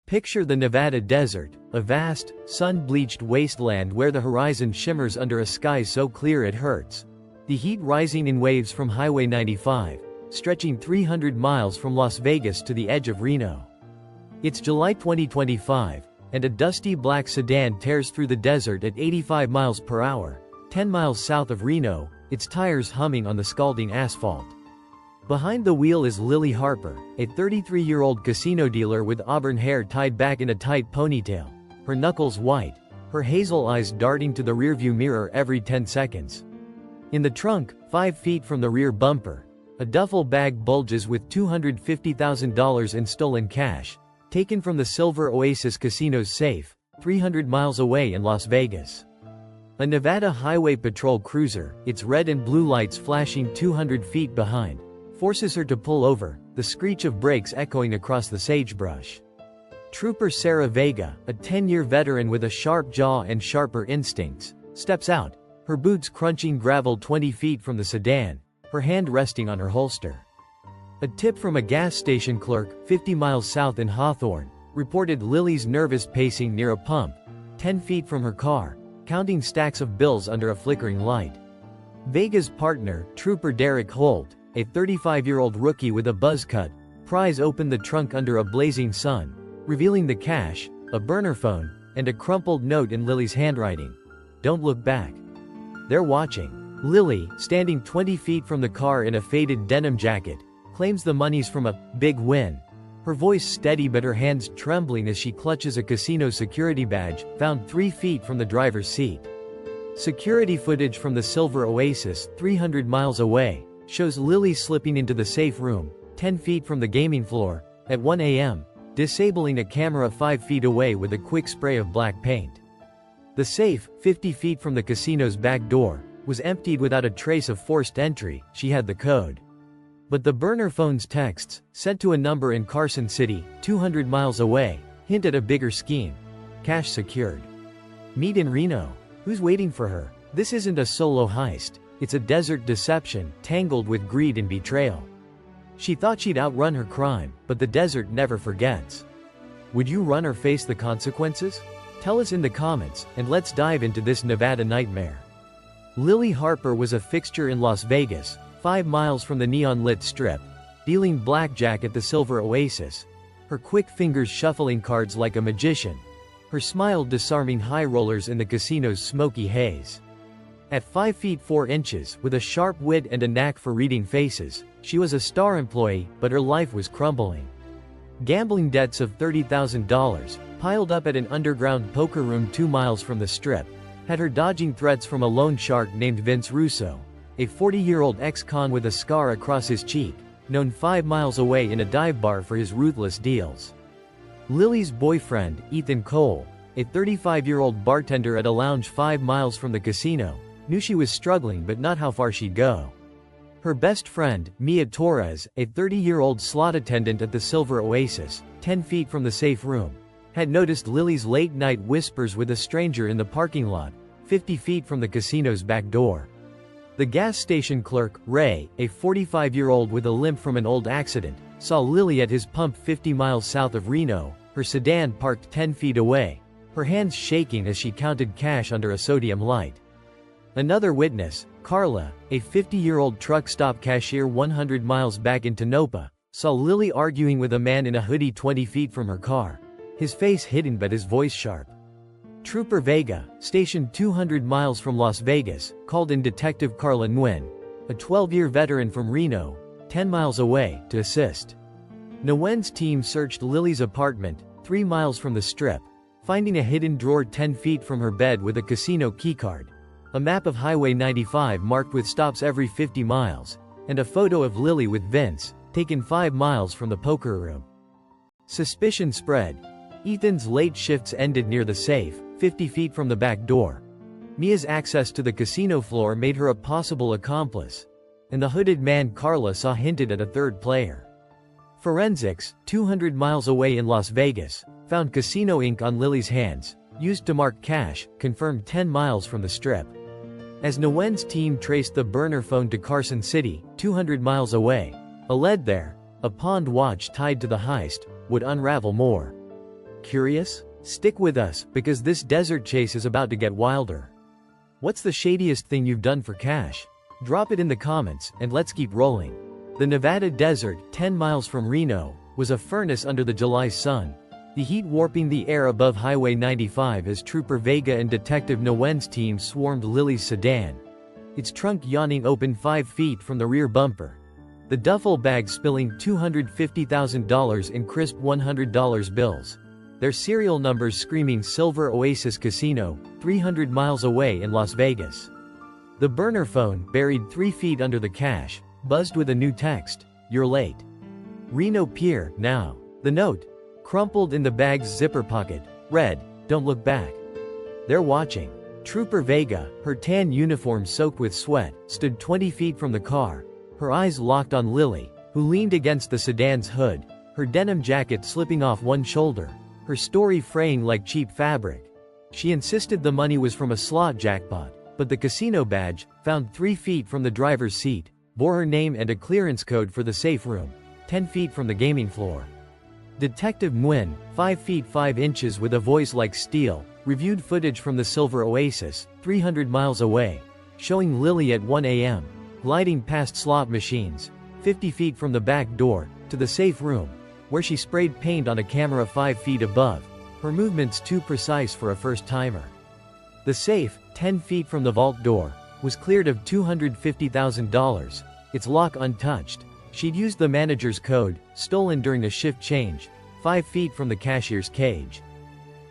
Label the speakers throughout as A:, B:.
A: Picture the Nevada desert, a vast, sun-bleached wasteland where the horizon shimmers under a sky so clear it hurts. The heat rising in waves from Highway 95, stretching 300 miles from Las Vegas to the edge of Reno. It's July 2025, and a dusty black sedan tears through the desert at 85 miles per hour, 10 miles south of Reno, its tires humming on the scalding asphalt. Behind the wheel is Lily Harper, a 33-year-old casino dealer with auburn hair tied back in a tight ponytail, her knuckles white, her hazel eyes darting to the rearview mirror every 10 seconds. In the trunk, 5 feet from the rear bumper, a duffel bag bulges with $250,000 in stolen cash, taken from the Silver Oasis Casino's safe, 300 miles away in Las Vegas. A Nevada Highway Patrol cruiser, its red and blue lights flashing 200 feet behind, forces her to pull over, the screech of brakes echoing across the sagebrush. Trooper Sarah Vega, a 10-year veteran with a sharp jaw and sharper instincts, steps out, her boots crunching gravel 20 feet from the sedan, her hand resting on her holster. A tip from a gas station clerk, 50 miles south in Hawthorne, reported Lily's nervous pacing near a pump, 10 feet from her car, counting stacks of bills under a flickering light. Vega's partner, Trooper Derek Holt, a 35-year-old rookie with a buzz cut, pries open the trunk under a blazing sun, revealing the cash, a burner phone, and a crumpled note in Lily's handwriting. "Don't look back. They're watching." Lily, standing 20 feet from the car in a faded denim jacket, claims the money's from a big win. Her voice steady but her hands trembling as she clutches a casino security badge, found 3 feet from the driver's seat. Security footage from the Silver Oasis, 300 miles away, shows Lily slipping into the safe room, 10 feet from the gaming floor, at 1 a.m., disabling a camera 5 feet away with a quick spray of black paint. The safe, 50 feet from the casino's back door, was emptied without a trace of forced entry. She had the code. But the burner phone's texts, sent to a number in Carson City, 200 miles away, hint at a bigger scheme. Cash secured. Meet in Reno. Who's waiting for her? This isn't a solo heist. It's a desert deception, tangled with greed and betrayal. She thought she'd outrun her crime, but the desert never forgets. Would you run or face the consequences? Tell us in the comments, and let's dive into this Nevada nightmare. Lily Harper was a fixture in Las Vegas, 5 miles from the neon-lit strip, dealing blackjack at the Silver Oasis, her quick fingers shuffling cards like a magician, her smile disarming high rollers in the casino's smoky haze. At 5 feet 4 inches, with a sharp wit and a knack for reading faces, she was a star employee, but her life was crumbling. Gambling debts of $30,000, piled up at an underground poker room 2 miles from the strip, had her dodging threats from a loan shark named Vince Russo, a 40-year-old ex-con with a scar across his cheek, known 5 miles away in a dive bar for his ruthless deals. Lily's boyfriend, Ethan Cole, a 35-year-old bartender at a lounge 5 miles from the casino, knew she was struggling but not how far she'd go. Her best friend, Mia Torres, a 30-year-old slot attendant at the Silver Oasis, 10 feet from the safe room, had noticed Lily's late-night whispers with a stranger in the parking lot, 50 feet from the casino's back door. The gas station clerk, Ray, a 45-year-old with a limp from an old accident, saw Lily at his pump 50 miles south of Reno, her sedan parked 10 feet away, her hands shaking as she counted cash under a sodium light. Another witness, Carla, a 50-year-old truck stop cashier 100 miles back in Tonopah, saw Lily arguing with a man in a hoodie 20 feet from her car, his face hidden but his voice sharp. Trooper Vega, stationed 200 miles from Las Vegas, called in Detective Carla Nguyen, a 12-year veteran from Reno, 10 miles away, to assist. Nguyen's team searched Lily's apartment, 3 miles from the strip, finding a hidden drawer 10 feet from her bed with a casino keycard, a map of Highway 95 marked with stops every 50 miles, and a photo of Lily with Vince, taken 5 miles from the poker room. Suspicion spread. Ethan's late shifts ended near the safe, 50 feet from the back door. Mia's access to the casino floor made her a possible accomplice, and the hooded man Carla saw hinted at a third player. Forensics, 200 miles away in Las Vegas, found casino ink on Lily's hands, used to mark cash, confirmed 10 miles from the strip. As Nguyen's team traced the burner phone to Carson City, 200 miles away, a lead there, a pond watch tied to the heist, would unravel more. Curious? Stick with us, because this desert chase is about to get wilder. What's the shadiest thing you've done for cash? Drop it in the comments, and let's keep rolling. The Nevada desert, 10 miles from Reno, was a furnace under the July sun. The heat warping the air above Highway 95 as Trooper Vega and Detective Nguyen's team swarmed Lily's sedan. Its trunk yawning open 5 feet from the rear bumper. The duffel bag spilling $250,000 in crisp $100 bills. Their serial numbers screaming Silver Oasis Casino, 300 miles away in Las Vegas. The burner phone, buried 3 feet under the cash, buzzed with a new text, "You're late. Reno Pier, now." The note, crumpled in the bag's zipper pocket, read, "Don't look back. They're watching." Trooper Vega, her tan uniform soaked with sweat, stood 20 feet from the car, her eyes locked on Lily, who leaned against the sedan's hood, her denim jacket slipping off one shoulder, her story fraying like cheap fabric. She insisted the money was from a slot jackpot, but the casino badge, found 3 feet from the driver's seat, bore her name and a clearance code for the safe room, 10 feet from the gaming floor. Detective Nguyen, 5 feet 5 inches with a voice like steel, reviewed footage from the Silver Oasis, 300 miles away, showing Lily at 1 a.m., gliding past slot machines, 50 feet from the back door, to the safe room, where she sprayed paint on a camera 5 feet above, her movements too precise for a first-timer. The safe, 10 feet from the vault door, was cleared of $250,000, its lock untouched. She'd used the manager's code, stolen during a shift change, 5 feet from the cashier's cage.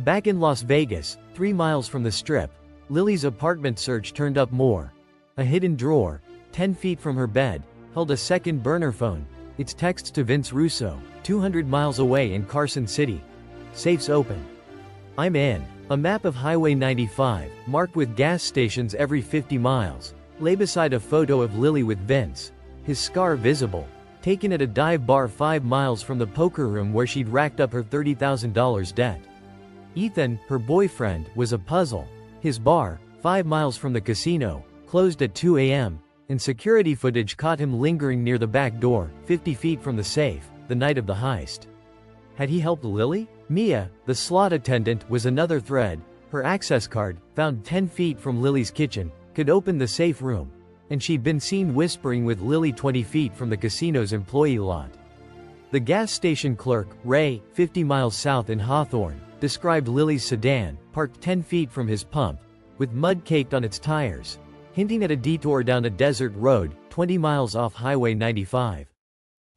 A: Back in Las Vegas, 3 miles from the Strip, Lily's apartment search turned up more. A hidden drawer, 10 feet from her bed, held a second burner phone, its texts to Vince Russo, 200 miles away in Carson City. Safes open. I'm in. A map of Highway 95, marked with gas stations every 50 miles, lay beside a photo of Lily with Vince, his scar visible, taken at a dive bar 5 miles from the poker room where she'd racked up her $30,000 debt. Ethan, her boyfriend, was a puzzle. His bar, 5 miles from the casino, closed at 2 a.m., and security footage caught him lingering near the back door, 50 feet from the safe, the night of the heist. Had he helped Lily? Mia, the slot attendant, was another thread. Her access card, found 10 feet from Lily's kitchen, could open the safe room, and she'd been seen whispering with Lily 20 feet from the casino's employee lot. The gas station clerk, Ray, 50 miles south in Hawthorne, described Lily's sedan, parked 10 feet from his pump, with mud caked on its tires, hinting at a detour down a desert road, 20 miles off Highway 95.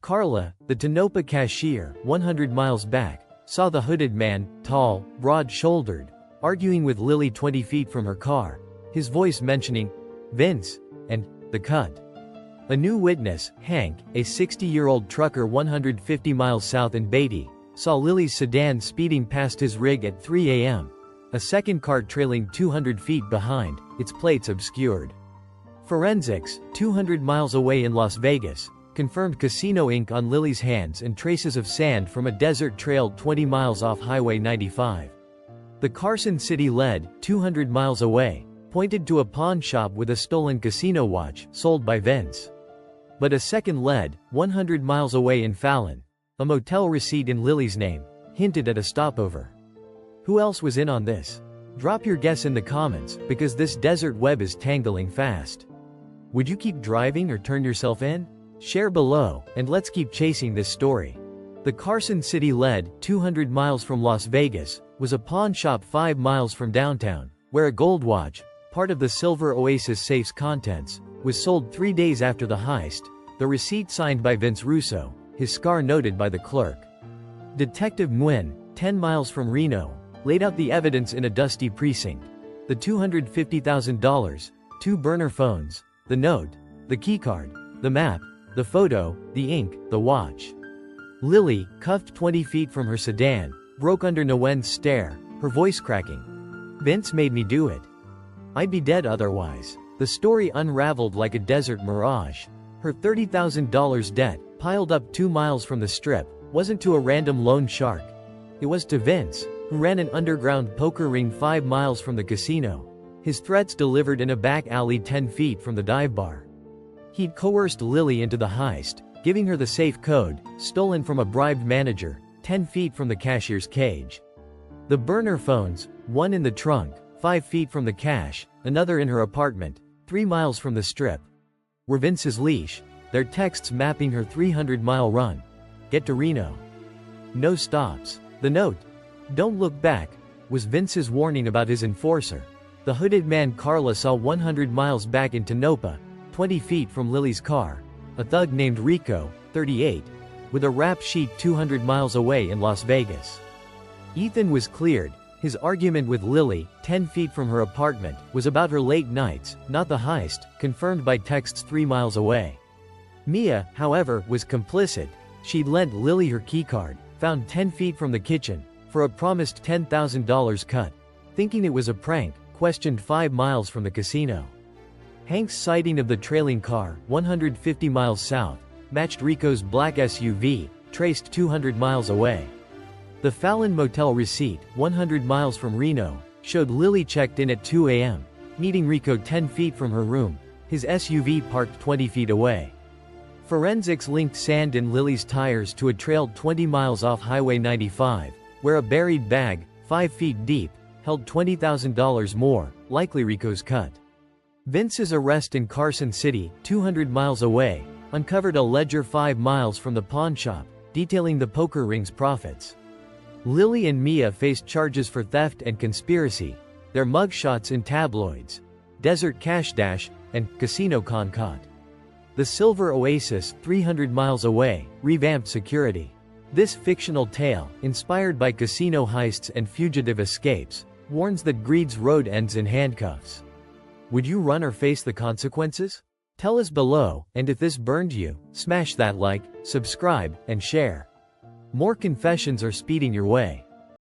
A: Carla, the Tonopah cashier, 100 miles back, saw the hooded man, tall, broad-shouldered, arguing with Lily 20 feet from her car, his voice mentioning Vince and the cut. A new witness, Hank, a 60-year-old trucker 150 miles south in Beatty, saw Lily's sedan speeding past his rig at 3 a.m., a second car trailing 200 feet behind, its plates obscured. Forensics, 200 miles away in Las Vegas, confirmed casino ink on Lily's hands and traces of sand from a desert trail 20 miles off Highway 95. The Carson City lead, 200 miles away, pointed to a pawn shop with a stolen casino watch, sold by Vince. But a second lead, 100 miles away in Fallon, a motel receipt in Lily's name, hinted at a stopover. Who else was in on this? Drop your guess in the comments, because this desert web is tangling fast. Would you keep driving or turn yourself in? Share below, and let's keep chasing this story. The Carson City lead, 200 miles from Las Vegas, was a pawn shop 5 miles from downtown, where a gold watch, part of the Silver Oasis safe's contents, was sold 3 days after the heist, the receipt signed by Vince Russo, his scar noted by the clerk. Detective Nguyen, 10 miles from Reno, laid out the evidence in a dusty precinct. The $250,000, 2 burner phones, the note, the keycard, the map, the photo, the ink, the watch. Lily, cuffed 20 feet from her sedan, broke under Nguyen's stare, her voice cracking. Vince made me do it. I'd be dead otherwise. The story unraveled like a desert mirage. Her $30,000 debt, piled up 2 miles from the Strip, wasn't to a random loan shark. It was to Vince, who ran an underground poker ring 5 miles from the casino. His threats delivered in a back alley 10 feet from the dive bar. He'd coerced Lily into the heist, giving her the safe code, stolen from a bribed manager, 10 feet from the cashier's cage. The burner phones, one in the trunk, 5 feet from the cache, another in her apartment, 3 miles from the strip, were Vince's leash, their texts mapping her 300-mile run. Get to Reno. No stops. The note, "Don't look back," was Vince's warning about his enforcer. The hooded man Carla saw 100 miles back into Tonopah, 20 feet from Lily's car, a thug named Rico, 38, with a rap sheet 200 miles away in Las Vegas. Ethan was cleared. His argument with Lily, 10 feet from her apartment, was about her late nights, not the heist, confirmed by texts 3 miles away. Mia, however, was complicit. She'd lent Lily her keycard, found 10 feet from the kitchen, for a promised $10,000 cut. Thinking it was a prank, questioned 5 miles from the casino. Hank's sighting of the trailing car, 150 miles south, matched Rico's black SUV, traced 200 miles away. The Fallon Motel receipt, 100 miles from Reno, showed Lily checked in at 2 a.m., meeting Rico 10 feet from her room, his SUV parked 20 feet away. Forensics linked sand in Lily's tires to a trail 20 miles off Highway 95, where a buried bag, 5 feet deep, held $20,000 more, likely Rico's cut. Vince's arrest in Carson City, 200 miles away, uncovered a ledger 5 miles from the pawn shop, detailing the poker ring's profits. Lily and Mia faced charges for theft and conspiracy, their mugshots in tabloids, Desert Cash Dash, and Casino Concord. The Silver Oasis, 300 miles away, revamped security. This fictional tale, inspired by casino heists and fugitive escapes, warns that greed's road ends in handcuffs. Would you run or face the consequences? Tell us below, and if this burned you, smash that like, subscribe, and share. More confessions are speeding your way.